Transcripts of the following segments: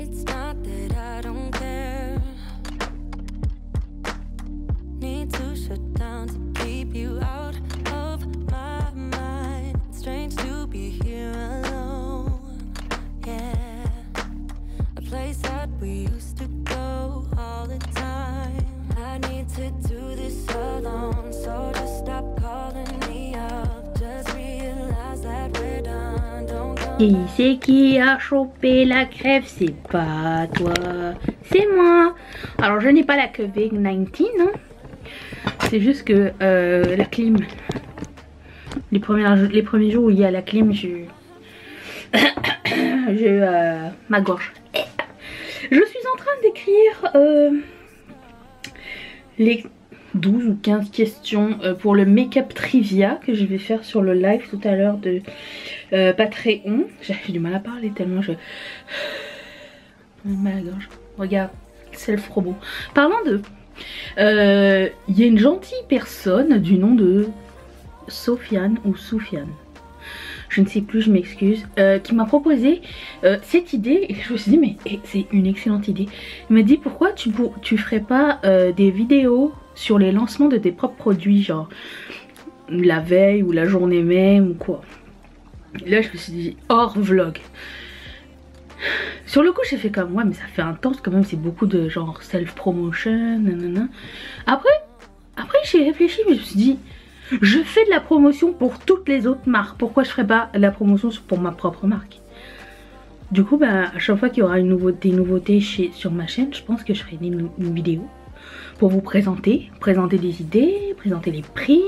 It's not that I don't care. Need to shut down to keep you out of my mind. It's strange to be here alone. Yeah, a place that we used to go all the time. I need to do this alone, so just stop calling me up. Just realize that we're done. Don't come. Qui c'est qui a chopé la crève? C'est pas toi, c'est moi. Alors je n'ai pas la COVID-19, hein. C'est juste que la clim, les premiers jours où il y a la clim, j'ai ma gorge. Je suis en train d'écrire les 12 ou 15 questions pour le make-up trivia que je vais faire sur le live tout à l'heure de Patreon. J'ai du mal à parler tellement je... mal à la gorge. Regarde, self-promo. Parlant de... il y a une gentille personne du nom de Sofiane ou Soufiane, je ne sais plus, je m'excuse, qui m'a proposé cette idée et je me suis dit mais c'est une excellente idée. Il m'a dit pourquoi tu ferais pas des vidéos sur les lancements de tes propres produits, genre la veille ou la journée même ou quoi. Là je me suis dit hors vlog. Sur le coup j'ai fait comme ouais mais ça fait intense quand même, c'est beaucoup de genre self promotion nanana. Après j'ai réfléchi mais je me suis dit je fais de la promotion pour toutes les autres marques, pourquoi je ferais pas de la promotion pour ma propre marque? Du coup bah à chaque fois qu'il y aura des nouveautés sur ma chaîne, je pense que je ferai une vidéo pour vous présenter des idées, présenter les prix.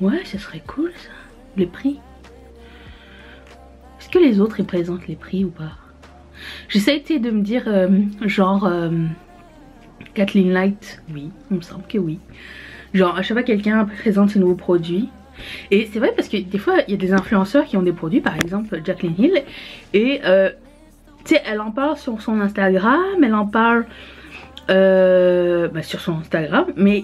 Ouais ce serait cool ça, les prix. Est-ce que les autres ils présentent les prix ou pas? J'essaie de me dire genre Kathleen Light, oui, il me semble que oui. Genre à chaque fois quelqu'un présente ses nouveaux produits. Et c'est vrai parce que des fois il y a des influenceurs qui ont des produits, par exemple Jaclyn Hill. Et tu sais elle en parle sur son Instagram, elle en parle sur son Instagram. Mais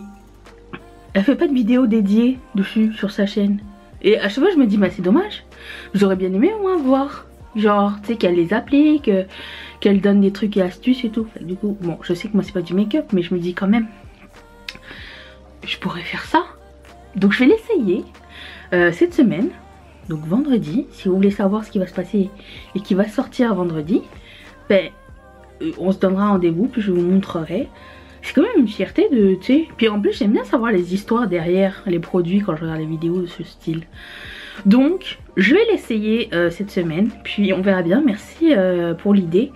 elle fait pas de vidéo dédiée dessus sur sa chaîne. Et à chaque fois je me dis bah c'est dommage. J'aurais bien aimé au moins voir. Genre tu sais qu'elle les applique, qu'elle donne des trucs et astuces et tout. Enfin, du coup bon je sais que moi c'est pas du make-up mais je me dis quand même je pourrais faire ça. Donc je vais l'essayer cette semaine. Donc vendredi, si vous voulez savoir ce qui va se passer et qui va sortir vendredi, ben on se donnera rendez-vous puis je vous montrerai. C'est quand même une fierté de, tu sais. Puis en plus j'aime bien savoir les histoires derrière les produits quand je regarde les vidéos de ce style. Donc je vais l'essayer cette semaine. Puis on verra bien, merci pour l'idée.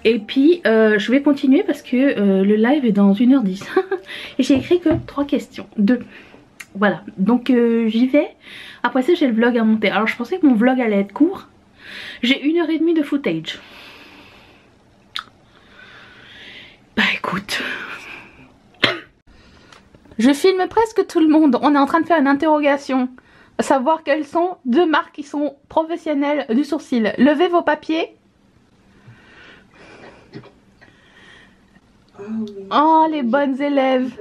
Et puis je vais continuer parce que le live est dans 1h10. Et j'ai écrit que 3 questions, 2. Voilà, donc j'y vais. Après ça j'ai le vlog à monter. Alors je pensais que mon vlog allait être court. J'ai 1h30 de footage. Bah écoute, je filme presque tout le monde. On est en train de faire une interrogation, savoir quelles sont 2 marques qui sont professionnelles du sourcil. Levez vos papiers. Oh les bonnes élèves.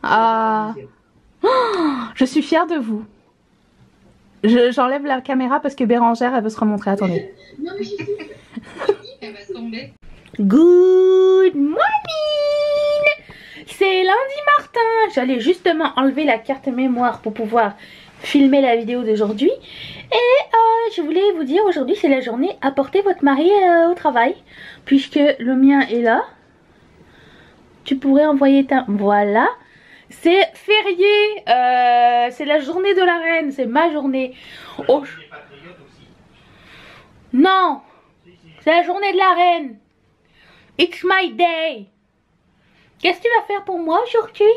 Ah, oh, je suis fière de vous. J'enlève la caméra parce que Bérangère elle veut se remontrer. Attendez. Non mais je suis elle va tomber. Good morning. C'est lundi Martin. J'allais justement enlever la carte mémoire pour pouvoir filmer la vidéo d'aujourd'hui. Et je voulais vous dire aujourd'hui c'est la journée apportez votre mari au travail. Puisque le mien est là. Tu pourrais envoyer ta... Voilà. C'est férié. C'est la journée de la reine. C'est ma journée. Oh. Non. C'est la journée de la reine. It's my day. Qu'est-ce que tu vas faire pour moi aujourd'hui?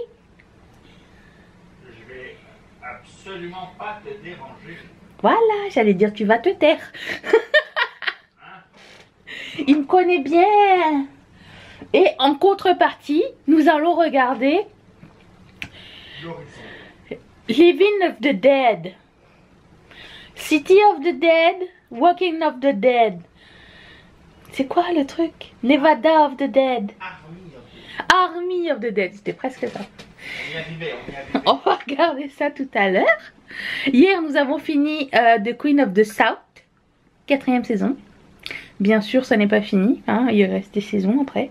Je vais absolument pas te déranger. Voilà, j'allais dire tu vas te taire. Il me connaît bien. Et en contrepartie, nous allons regarder Living of the Dead, City of the Dead, Walking of the Dead. C'est quoi le truc? Nevada of the Dead, Army of the Dead, c'était presque ça. On y arrivait. On va regarder ça tout à l'heure. Hier nous avons fini The Queen of the South. 4e saison. Bien sûr, ça n'est pas fini, hein, il reste des saisons après.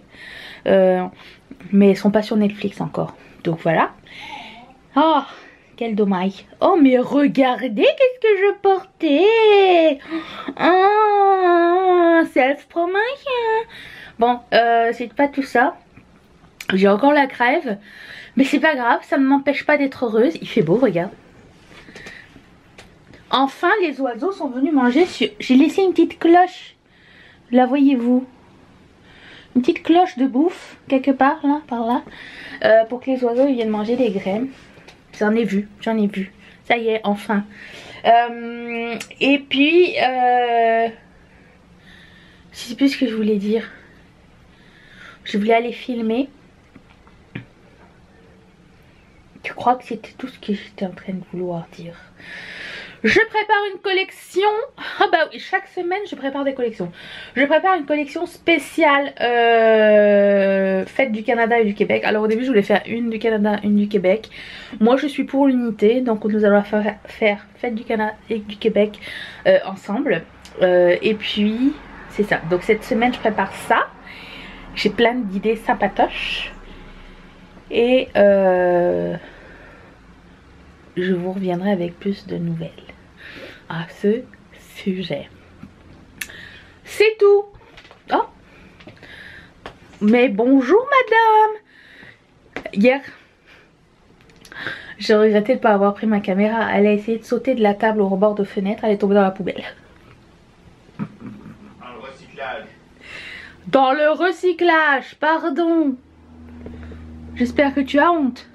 Mais elles sont pas sur Netflix encore. Donc voilà. Oh, quel dommage. Oh, mais regardez qu'est-ce que je portais. Oh, self-promotion. Bon, c'est pas tout ça. J'ai encore la crève. Mais c'est pas grave, ça ne m'empêche pas d'être heureuse. Il fait beau, regarde. Enfin, les oiseaux sont venus manger sur... J'ai laissé une petite cloche. La voyez-vous? Une petite cloche de bouffe, quelque part, là, par là. Pour que les oiseaux ils viennent manger des graines. J'en ai vu. Ça y est, enfin. Et puis... je sais plus ce que je voulais dire. Je voulais aller filmer. Je crois que c'était tout ce que j'étais en train de vouloir dire. Je prépare une collection. Ah bah oui, chaque semaine je prépare des collections. Je prépare une collection spéciale fête du Canada et du Québec. Alors au début je voulais faire une du Canada, une du Québec. Moi je suis pour l'unité, donc nous allons faire fête du Canada et du Québec ensemble. Et puis c'est ça. Donc cette semaine je prépare ça. J'ai plein d'idées sympatoches. Et je vous reviendrai avec plus de nouvelles à ce sujet. C'est tout. Oh. Mais bonjour madame. Hier, j'ai regretté de ne pas avoir pris ma caméra. Elle a essayé de sauter de la table au rebord de fenêtre. Elle est tombée dans la poubelle. Dans le recyclage. Dans le recyclage, pardon. J'espère que tu as honte.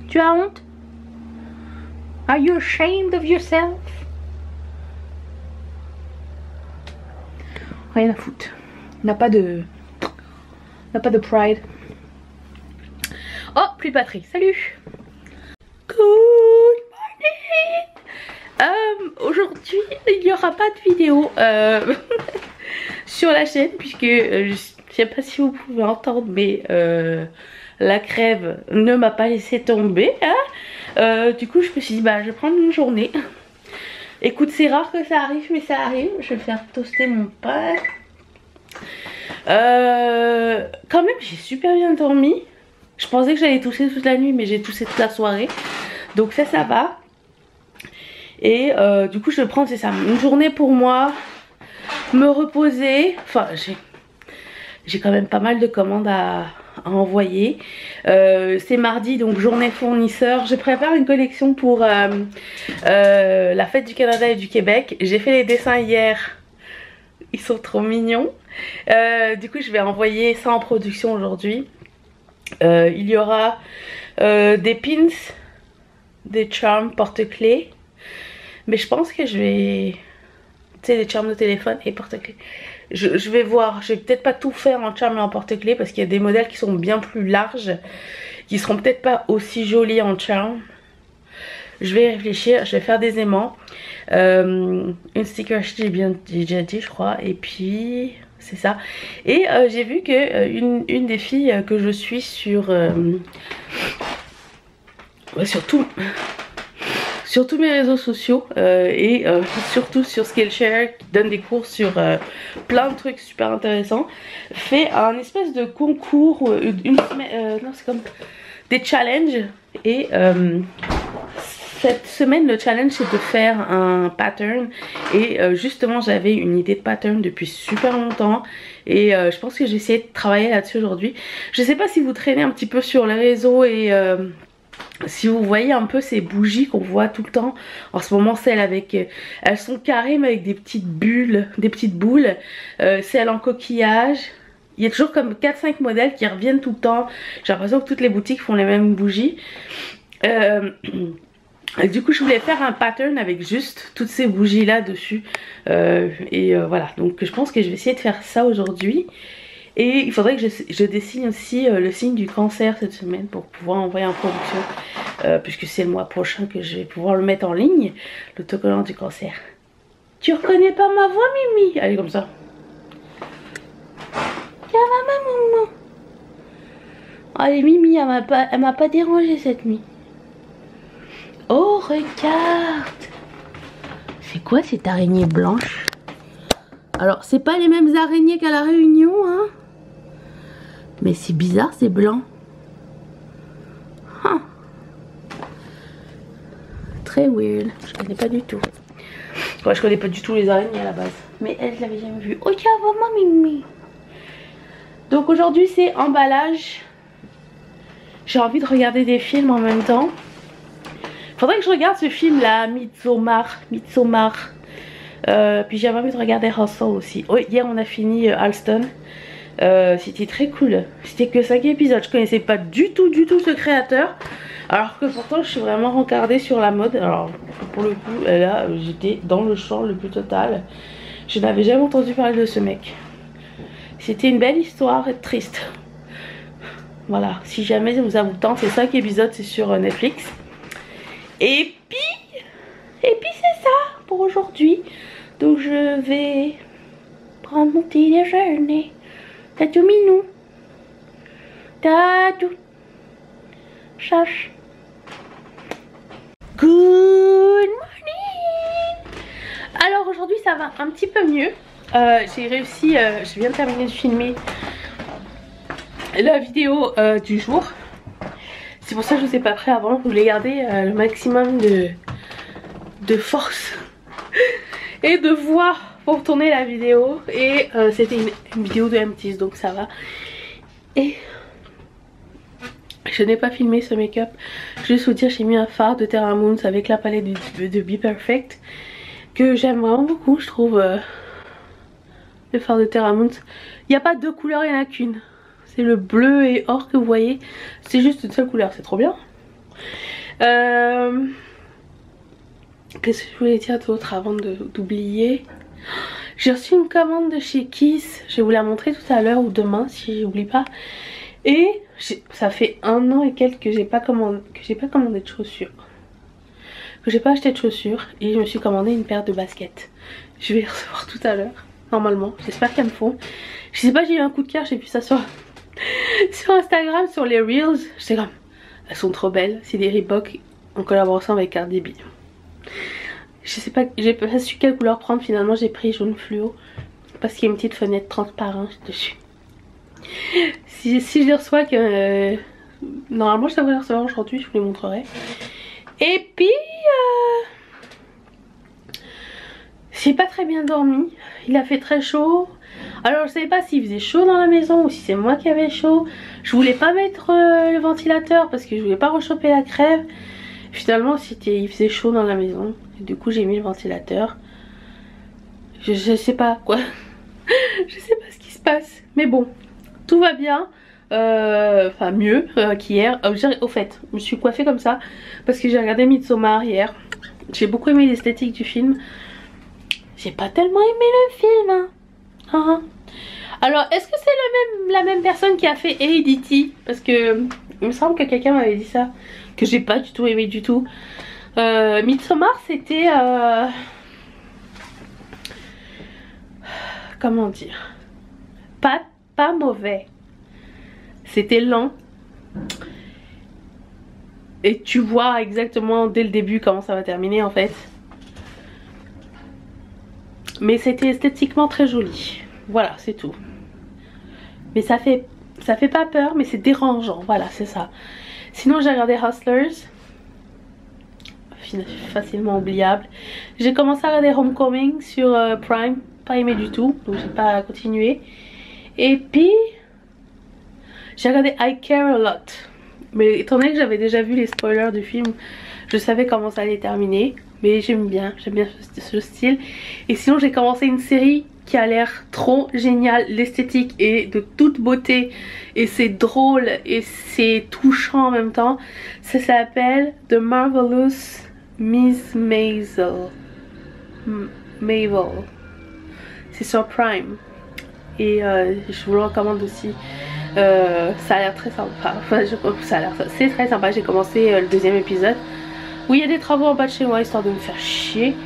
Tu as honte? Are you ashamed of yourself? Rien à foutre. On n'a pas de pride. Oh, plus de batterie. Salut. Good morning. Aujourd'hui, il n'y aura pas de vidéo sur la chaîne puisque je sais pas si vous pouvez entendre, mais la crève ne m'a pas laissé tomber, hein. Du coup je me suis dit bah je vais prendre une journée. Écoute, c'est rare que ça arrive, mais ça arrive. Je vais faire toaster mon pain. Quand même j'ai super bien dormi. Je pensais que j'allais tousser toute la nuit, mais j'ai toussé toute la soirée, donc ça va. Et du coup je vais prendre, c'est ça, une journée pour moi, me reposer. Enfin j'ai quand même pas mal de commandes à envoyer. C'est mardi, donc journée fournisseur. Je prépare une collection pour la fête du Canada et du Québec. J'ai fait les dessins hier. Ils sont trop mignons. Du coup je vais envoyer ça en production aujourd'hui. Il y aura des pins, des charms porte-clés. Mais je pense que je vais... Tu sais, des charms de téléphone et porte-clés. Je vais voir, je vais peut-être pas tout faire en charme et en porte-clés parce qu'il y a des modèles qui sont bien plus larges, qui seront peut-être pas aussi jolis en charme. Je vais réfléchir, je vais faire des aimants, une sticker j'ai déjà dit je crois, et puis c'est ça. Et j'ai vu que une des filles que je suis sur tous mes réseaux sociaux et surtout sur Skillshare, qui donne des cours sur plein de trucs super intéressants, fait un espèce de concours, non c'est comme des challenges. Et cette semaine le challenge c'est de faire un pattern. Et justement j'avais une idée de pattern depuis super longtemps. Et je pense que j'ai essayé de travailler là-dessus aujourd'hui. Je sais pas si vous traînez un petit peu sur les réseaux et... si vous voyez un peu ces bougies qu'on voit tout le temps en ce moment, celles avec elles sont carrées mais avec des petites bulles, des petites boules, celles en coquillage. Il y a toujours comme 4-5 modèles qui reviennent tout le temps. J'ai l'impression que toutes les boutiques font les mêmes bougies. Du coup je voulais faire un pattern avec juste toutes ces bougies là dessus. Voilà, donc je pense que je vais essayer de faire ça aujourd'hui. Et il faudrait que je dessine aussi le signe du cancer cette semaine pour pouvoir envoyer en production. Puisque c'est le mois prochain que je vais pouvoir le mettre en ligne. L'autocollant du cancer. Tu reconnais pas ma voix, Mimi? Allez, comme ça. Ça va, ma maman? Allez, Mimi, elle m'a pas dérangé cette nuit. Oh, regarde. C'est quoi cette araignée blanche? Alors, c'est pas les mêmes araignées qu'à la Réunion, hein? Mais c'est bizarre, c'est blanc. Huh. Très weird. Je connais pas du tout. Ouais, je connais pas du tout les araignées à la base. Mais elle, je l'avais jamais vue. Oh, tiens, vraiment, Mimi. Donc aujourd'hui, c'est emballage. J'ai envie de regarder des films en même temps. Faudrait que je regarde ce film là, Midsommar. Puis j'avais envie de regarder Hustle aussi. Oh, hier on a fini Alston. C'était très cool. C'était que 5 épisodes. Je connaissais pas du tout ce créateur. Alors que pourtant je suis vraiment rencardée sur la mode. Alors pour le coup là j'étais dans le champ le plus total. Je n'avais jamais entendu parler de ce mec. C'était une belle histoire et triste. Voilà, si jamais ça vous tente, c'est 5 épisodes, c'est sur Netflix. Et puis c'est ça pour aujourd'hui. Donc je vais prendre mon petit déjeuner. Tatou minou. Tatou. Chache. Good morning. Alors aujourd'hui ça va un petit peu mieux. J'ai réussi, je viens de terminer de filmer la vidéo du jour. C'est pour ça que je ne vous ai pas pris avant. Je voulais garder le maximum de force et de voix pour tourner la vidéo. Et c'était une vidéo de M10 donc ça va. Et je n'ai pas filmé ce make-up. Juste vous dire, j'ai mis un fard de Terra Moons avec la palette de Be Perfect que j'aime vraiment beaucoup. Je trouve le fard de Terra Moons. Il n'y a pas deux couleurs, il n'y en a qu'une. C'est le bleu et or que vous voyez. C'est juste une seule couleur, c'est trop bien. Qu'est-ce que je voulais dire d'autre avant d'oublier? J'ai reçu une commande de chez Kiss. Je vais vous la montrer tout à l'heure ou demain si j'oublie pas. Et ça fait 1 an et quelques que j'ai pas commandé de chaussures. Que j'ai pas acheté de chaussures. Et je me suis commandé une paire de baskets. Je vais les recevoir tout à l'heure. Normalement. J'espère qu'elles me font. Je sais pas, j'ai eu un coup de cœur. J'ai vu ça sur Instagram, sur les Reels. J'étais comme, elles sont trop belles. C'est des Reebok en collaboration avec Cardi B. Je sais pas, j'ai pas su quelle couleur prendre. Finalement j'ai pris jaune fluo. Parce qu'il y a une petite fenêtre transparente dessus. Si je les reçois que... normalement je devrais les recevoir aujourd'hui, je vous les montrerai. Et puis... j'ai pas très bien dormi. Il a fait très chaud. Alors je savais pas s'il faisait chaud dans la maison ou si c'est moi qui avais chaud. Je voulais pas mettre le ventilateur parce que je voulais pas rechauffer la crève. Finalement il faisait chaud dans la maison. Et du coup j'ai mis le ventilateur. Je sais pas quoi. Je sais pas ce qui se passe. Mais bon, tout va bien. Enfin mieux qu'hier. Au fait, je me suis coiffée comme ça parce que j'ai regardé Midsommar hier. J'ai beaucoup aimé l'esthétique du film. J'ai pas tellement aimé le film hein. Alors est-ce que c'est la même personne qui a fait Heredity? Parce que il me semble que quelqu'un m'avait dit ça, que j'ai pas du tout aimé du tout. Midsommar c'était comment dire, pas mauvais, c'était lent et tu vois exactement dès le début comment ça va terminer en fait. Mais c'était esthétiquement très joli. Voilà, c'est tout. Mais ça fait pas peur, mais c'est dérangeant. Voilà, c'est ça. Sinon, j'ai regardé Hustlers. Facilement oubliable. J'ai commencé à regarder Homecoming sur Prime. Pas aimé du tout, donc j'ai pas continué. Et puis, j'ai regardé I Care a Lot. Mais étant donné que j'avais déjà vu les spoilers du film, je savais comment ça allait terminer. Mais j'aime bien ce style. Et sinon j'ai commencé une série qui a l'air trop géniale. L'esthétique est de toute beauté. Et c'est drôle et c'est touchant en même temps. Ça s'appelle The Marvelous Miss Maisel. C'est sur Prime. Et je vous le recommande aussi. Ça a l'air très sympa. Enfin, c'est très sympa. J'ai commencé le 2e épisode. Oui, il y a des travaux en bas de chez moi histoire de me faire chier.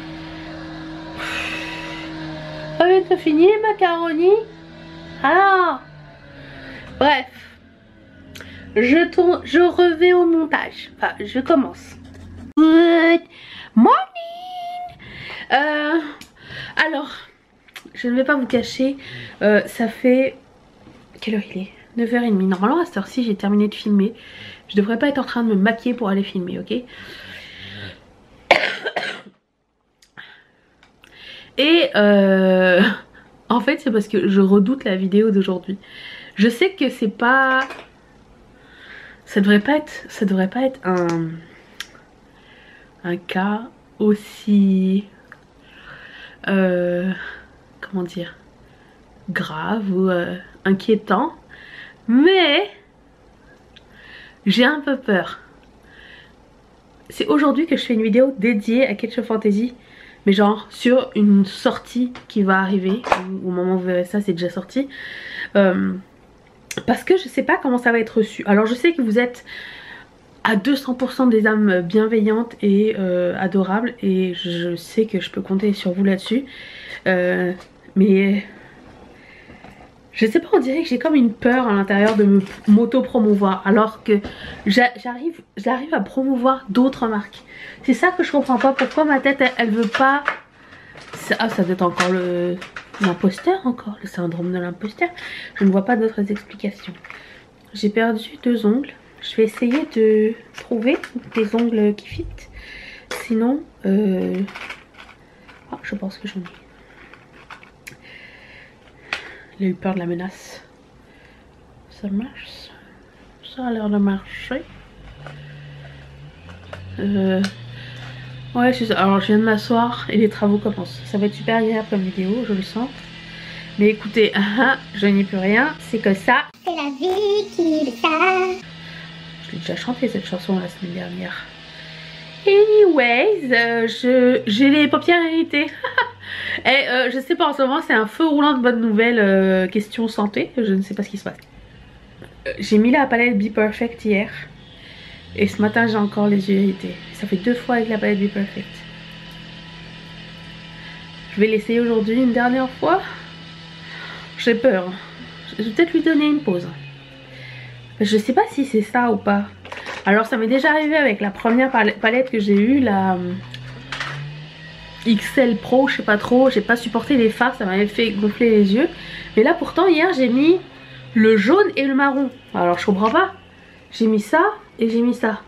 Ça va être fini les macaronis. Alors, bref, je reviens au montage. Enfin, je commence. Good morning. Alors, je ne vais pas vous cacher, ça fait... Quelle heure il est? 9h30. Normalement à cette heure-ci j'ai terminé de filmer. Je devrais pas être en train de me maquiller pour aller filmer, ok? Et en fait c'est parce que je redoute la vidéo d'aujourd'hui. Je sais que c'est pas... Ça devrait pas être un cas aussi... comment dire, grave ou inquiétant, mais j'ai un peu peur. C'est aujourd'hui que je fais une vidéo dédiée à Ketchup Fantasy, mais genre sur une sortie qui va arriver. Au moment où vous verrez ça, c'est déjà sorti, parce que je sais pas comment ça va être reçu. Alors je sais que vous êtes à 200% des âmes bienveillantes et adorables, et je sais que je peux compter sur vous là-dessus, mais je sais pas, on dirait que j'ai comme une peur à l'intérieur de m'auto-promouvoir, alors que j'arrive à promouvoir d'autres marques. C'est ça que je comprends pas, pourquoi ma tête elle veut pas... Ah, ça doit être encore l'imposteur, encore le syndrome de l'imposteur. Je ne vois pas d'autres explications. J'ai perdu 2 ongles. Je vais essayer de trouver des ongles qui fit. Sinon, ah, je pense que j'en ai. Il a eu peur de la menace. Ça marche. Ça a l'air de marcher. Ouais, c'est ça. Alors je viens de m'asseoir et les travaux commencent. Ça va être super agréable comme vidéo, je le sens. Mais écoutez, je n'y peux rien. C'est que ça. C'est la vie qui le sait. Je l'ai déjà chanté cette chanson la semaine dernière. Anyways, j'ai les paupières irritées. Et je sais pas, en ce moment c'est un feu roulant de bonnes nouvelles, question santé. Je ne sais pas ce qui se passe. J'ai mis la palette Be Perfect hier. Et ce matin j'ai encore les yeux irrités. Ça fait 2 fois avec la palette Be Perfect. Je vais l'essayer aujourd'hui une dernière fois. J'ai peur. Je vais peut-être lui donner une pause. Je sais pas si c'est ça ou pas. Alors ça m'est déjà arrivé avec la première palette que j'ai eue, la XL Pro, je sais pas trop. J'ai pas supporté les fards, ça m'avait fait gonfler les yeux. Mais là pourtant hier j'ai mis le jaune et le marron. Alors je comprends pas. J'ai mis ça et j'ai mis ça.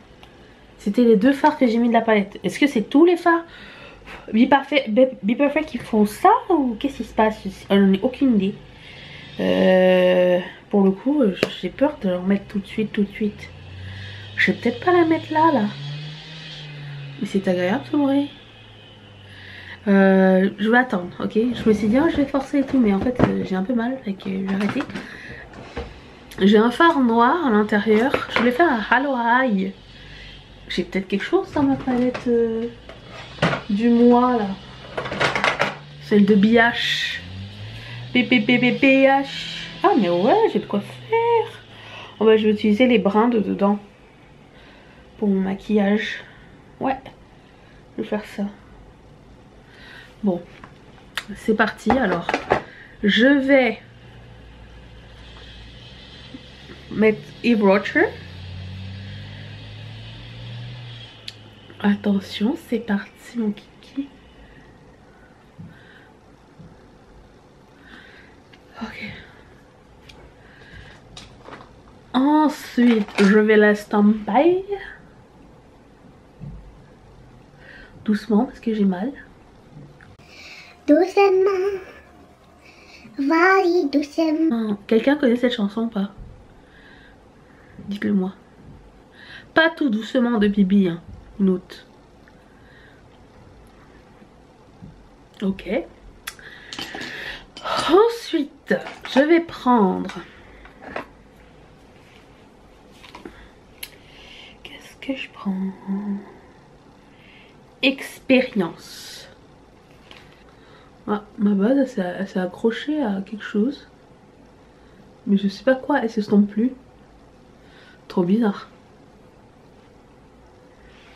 C'était les 2 fards que j'ai mis de la palette. Est-ce que c'est tous les fards Be Perfect qui font ça ou qu'est-ce qui se passe? J'en ai aucune idée. Pour le coup, j'ai peur de leur mettre tout de suite. Je vais peut-être pas la mettre là. Mais c'est agréable ce bruit. Je vais attendre, ok? Je me suis dit, je vais forcer et tout, mais en fait, j'ai un peu mal, donc je vais arrêter. J'ai un fard noir à l'intérieur. Je voulais faire un Halo High. J'ai peut-être quelque chose dans ma palette du mois là. Celle de BH. PPPPH. Ah mais ouais, j'ai de quoi faire. Oh bah je vais utiliser les brins de dedans pour mon maquillage. Ouais, je vais faire ça. Bon, c'est parti alors. Je vais mettre Eve Rocher. Attention, c'est parti mon kiki. Ok. Ensuite, je vais la stamper. Doucement parce que j'ai mal. Doucement. Vas-y, doucement. Quelqu'un connaît cette chanson ou pas? Dites-le moi. Pas tout doucement de Bibi, hein. Note. Ok. Ensuite, je vais prendre... Qu'est-ce que je prends? Expérience. Ah, ma base, elle s'est accrochée à quelque chose. Mais je sais pas quoi, elle s'estompe plus. Trop bizarre.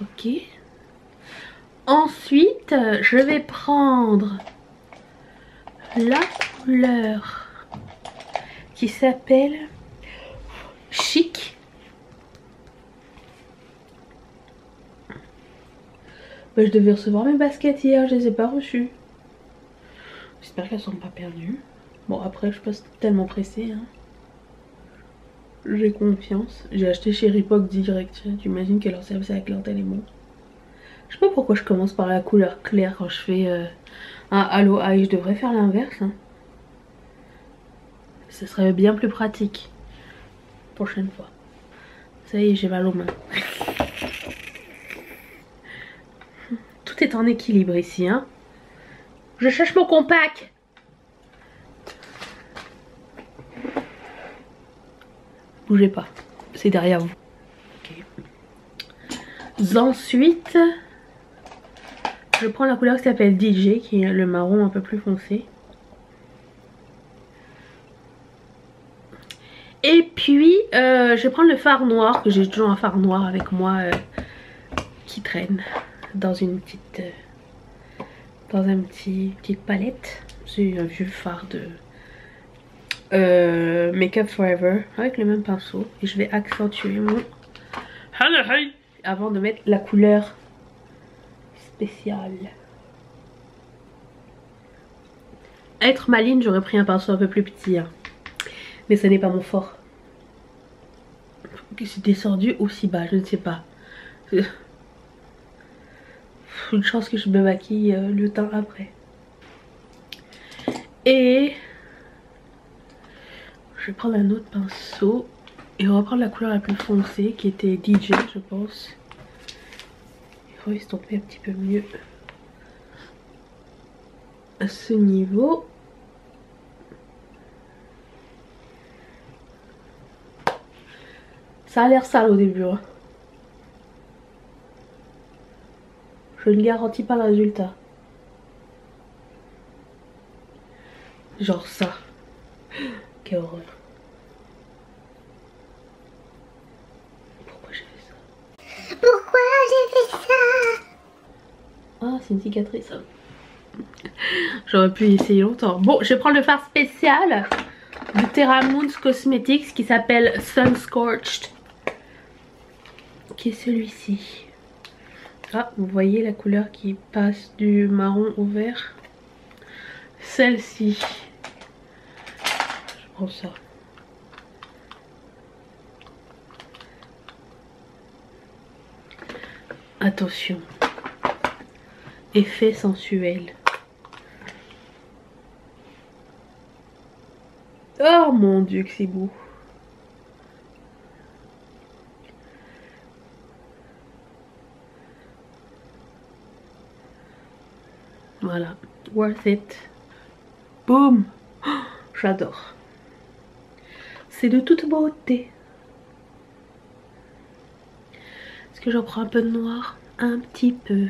Ok. Ensuite, je vais prendre la couleur qui s'appelle Chic. Bah, je devais recevoir mes baskets hier, je les ai pas reçues. J'espère qu'elles sont pas perdues. Bon, après, je suis pas tellement pressée. Hein. J'ai confiance. J'ai acheté chez Reebok direct. Tu imagines que leur service à la clientèle est bon. Je sais pas pourquoi je commence par la couleur claire quand je fais un Halo Eye. Je devrais faire l'inverse. Hein. Ce serait bien plus pratique. Prochaine fois. Ça y est, j'ai mal aux mains. Tout est en équilibre ici. Hein. Je cherche mon compact. Bougez pas. C'est derrière vous. Okay. Ensuite, je prends la couleur qui s'appelle DJ, qui est le marron un peu plus foncé. Et puis, je vais prendre le fard noir, que j'ai toujours un fard noir avec moi qui traîne dans une petite, petite palette. C'est un vieux fard de Make Up Forever avec le même pinceau. Et je vais accentuer mon avant de mettre la couleur spéciale. Être maligne, j'aurais pris un pinceau un peu plus petit. Hein. Mais ce n'est pas mon fort. C'est descendu aussi bas, je ne sais pas. Une chance que je me maquille le temps après. Et je vais prendre un autre pinceau et reprendre la couleur la plus foncée qui était DJ, je pense. Et re-estomper un petit peu mieux à ce niveau. Ça a l'air sale au début. Hein. Je ne garantis pas le résultat. Genre ça. Quelle horreur. Pourquoi j'ai fait ça? Pourquoi j'ai fait ça? Ah, c'est une cicatrice. J'aurais pu essayer longtemps. Bon, je vais prendre le fard spécial de Terra Moons Cosmetics qui s'appelle Sun Scorched. Qui est celui-ci. Ah, vous voyez la couleur qui passe du marron au vert. Celle-ci. Je prends ça. Attention. Effet sensuel. Oh mon dieu que c'est beau. Voilà, worth it. Boum. Oh, j'adore. C'est de toute beauté. Est-ce que j'en prends un peu de noir? Un petit peu.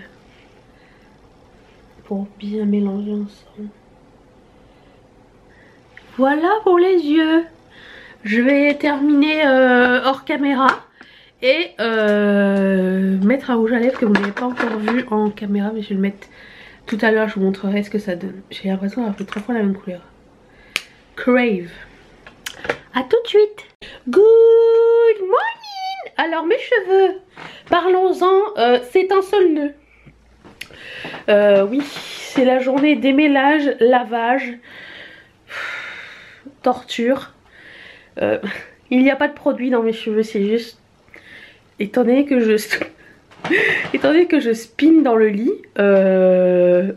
Pour bien mélanger ensemble. Voilà pour les yeux. Je vais terminer hors caméra. Et mettre un rouge à lèvres que vous n'avez pas encore vu en caméra. Mais je vais le mettre tout à l'heure, je vous montrerai ce que ça donne. J'ai l'impression d'avoir fait 3 fois la même couleur. Crave. A tout de suite. Good morning. Alors mes cheveux, parlons-en, c'est un seul nœud. Oui, c'est la journée démêlage, lavage, torture. Il n'y a pas de produit dans mes cheveux, c'est juste... Étant donné que je spin dans le lit, 4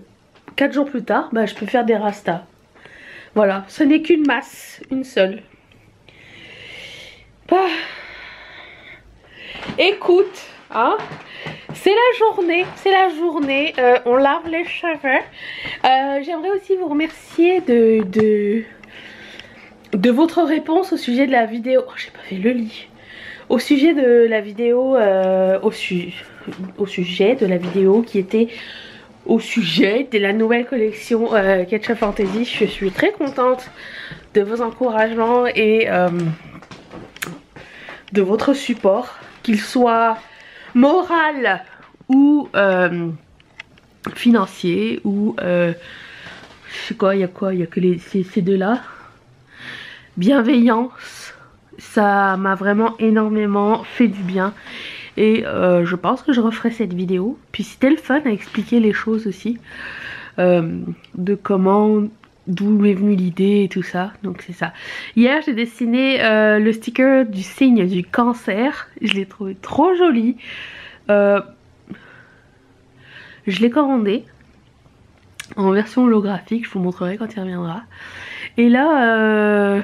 jours plus tard, bah, je peux faire des rastas. Voilà, ce n'est qu'une masse, une seule. Bah. Écoute, hein, c'est la journée, on lave les cheveux. J'aimerais aussi vous remercier de votre réponse au sujet de la vidéo. Oh, j'ai pas fait le lit. Au sujet de la vidéo, au sujet de la vidéo qui était au sujet de la nouvelle collection Ketchup Fantasy. Je suis très contente de vos encouragements et de votre support, qu'il soit moral ou financier ou je sais quoi, il y a que ces deux-là. Bienveillance, ça m'a vraiment énormément fait du bien. Et je pense que je referai cette vidéo. Puis c'était le fun à expliquer les choses aussi. De comment, d'où m'est venue l'idée et tout ça. Donc c'est ça. Hier j'ai dessiné le sticker du signe du cancer. Je l'ai trouvé trop joli. Je l'ai commandé en version holographique. Je vous montrerai quand il reviendra. Et là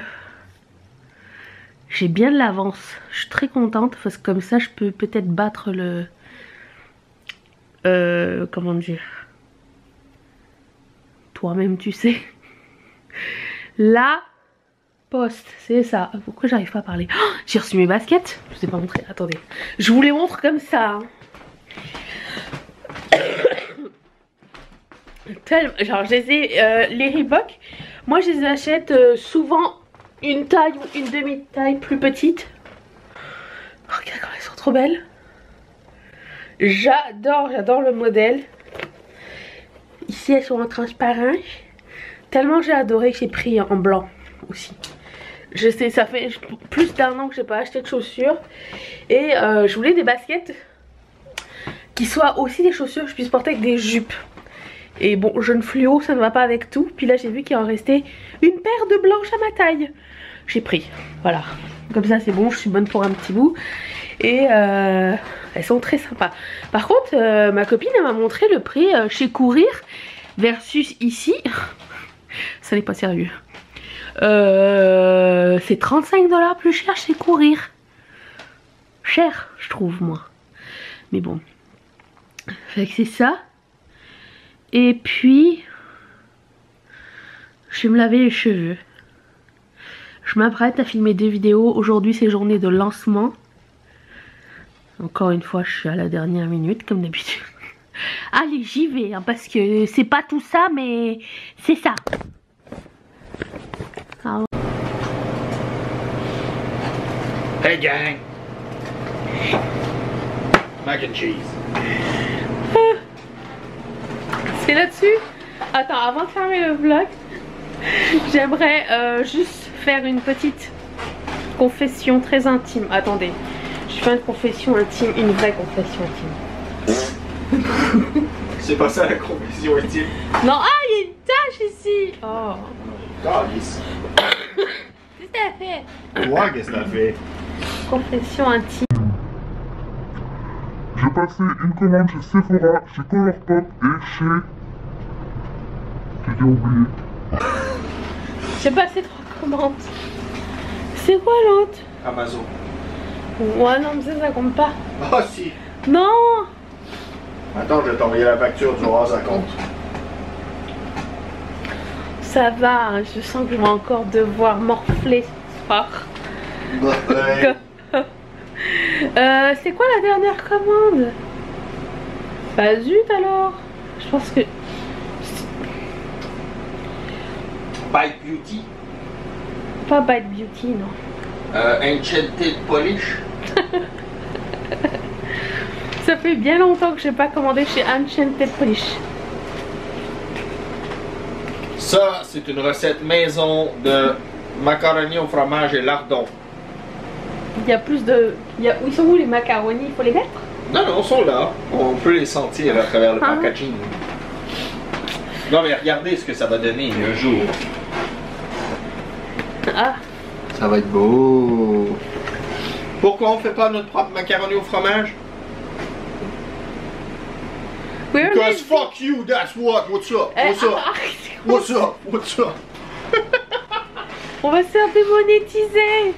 j'ai bien de l'avance. Je suis très contente parce que comme ça je peux peut-être battre le... comment dire... Toi-même tu sais. La poste, c'est ça. Pourquoi j'arrive pas à parler? Oh, j'ai reçu mes baskets. Je vous ai pas montré. Attendez. Je vous les montre comme ça. Genre je les ai... les Reebok. Moi je les achète souvent une taille ou une demi-taille plus petite. Oh, regarde comment elles sont trop belles. J'adore le modèle. Ici elles sont en transparent. Tellement j'ai adoré que j'ai pris en blanc aussi. Je sais, ça fait plus d'1 an que j'ai pas acheté de chaussures. Et je voulais des baskets qui soient aussi des chaussures que je puisse porter avec des jupes. Et bon, jaune fluo, ça ne va pas avec tout. Puis là j'ai vu qu'il en restait une paire de blanches à ma taille. J'ai pris, voilà. Comme ça c'est bon, je suis bonne pour un petit bout. Et elles sont très sympas. Par contre, ma copine elle m'a montré le prix chez Courir versus ici. Ça n'est pas sérieux. C'est 35 $ plus cher chez Courir. Cher, je trouve, moi. Mais bon. Fait que c'est ça. Et puis, je vais me laver les cheveux. Je m'apprête à filmer 2 vidéos. Aujourd'hui, c'est journée de lancement. Encore une fois, je suis à la dernière minute, comme d'habitude. Allez, j'y vais, hein, parce que c'est pas tout ça, mais c'est ça. Alors... Hey gang! Mac and cheese. C'est là-dessus. Attends, avant de fermer le vlog, j'aimerais juste faire une petite confession très intime. Attendez, je fais une confession intime, une vraie confession intime. C'est pas ça la confession intime. Non, ah, il y a une tache ici. Oh. Calice. Qu'est-ce que t'as fait? Toi, qu'est-ce que t'as fait? Confession intime. J'ai passé une commande chez Sephora, chez Colourpop et chez... J'ai déjà oublié. J'ai passé 3 commandes. C'est quoi l'autre? Amazon. Ouais, non, mais ça compte pas. Ah si. Non. Attends, je vais t'envoyer la facture, tu vas voir, ça compte. Ça va, je sens que je vais encore devoir morfler ce soir. C'est quoi la dernière commande? Bah zut alors. Je pense que... Bite Beauty. Pas Bite Beauty, non. Enchanted Polish. Ça fait bien longtemps que j'ai pas commandé chez Enchanted Polish. Ça, c'est une recette maison de macaroni au fromage et lardon. Il y a plus de... Ils sont où les macaronis? Il faut les mettre? Non, non, ils sont là. On peut les sentir à travers le packaging. Non, mais regardez ce que ça va donner un jour. Ah. Ça va être beau. Pourquoi on fait pas notre propre macaroni au fromage? Because fuck you, that's what. What's up? What's up? What's up? What's up? On va se faire démonétiser.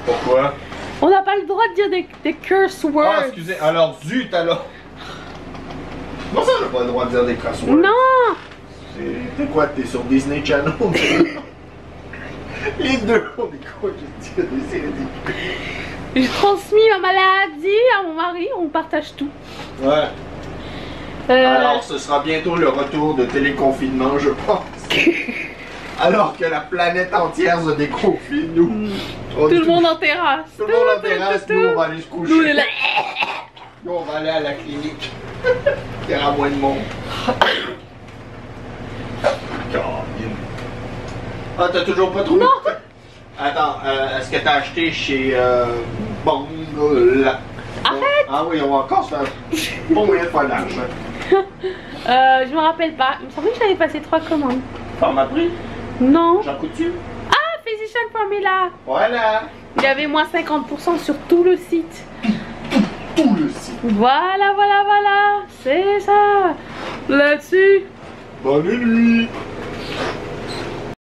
Pourquoi? On n'a pas le droit de dire des curse words. Ah, excusez, alors zut alors. Comment ça, on n'a pas le droit de dire des curse words? Non. C'est quoi, t'es sur Disney Channel? Les deux, on est quoi, je dis, c'est ridicule. J'ai transmis ma maladie à mon mari, on partage tout. Ouais. Alors, ce sera bientôt le retour de téléconfinement, je pense. Alors que la planète entière se déconfine, nous. Tout le monde en terrasse. Tout le monde en terrasse, nous on va aller se coucher. Nous on est là. Nous on va aller à la clinique. Il y aura moins de monde. Ah, t'as toujours pas trouvé? Non. Attends, est-ce que t'as acheté chez Bangla? Arrête! Ah oui, on va encore se faire bon moyen de faire de l'argent. Je me rappelle pas. Il me semblait que j'avais passé 3 commandes. Par ma prix? Non. Jean Coutu? Ah, Physician Formula. Voilà. Il y avait moins 50% sur tout le site. Tout le site. Voilà. C'est ça. Là-dessus. Bonne nuit.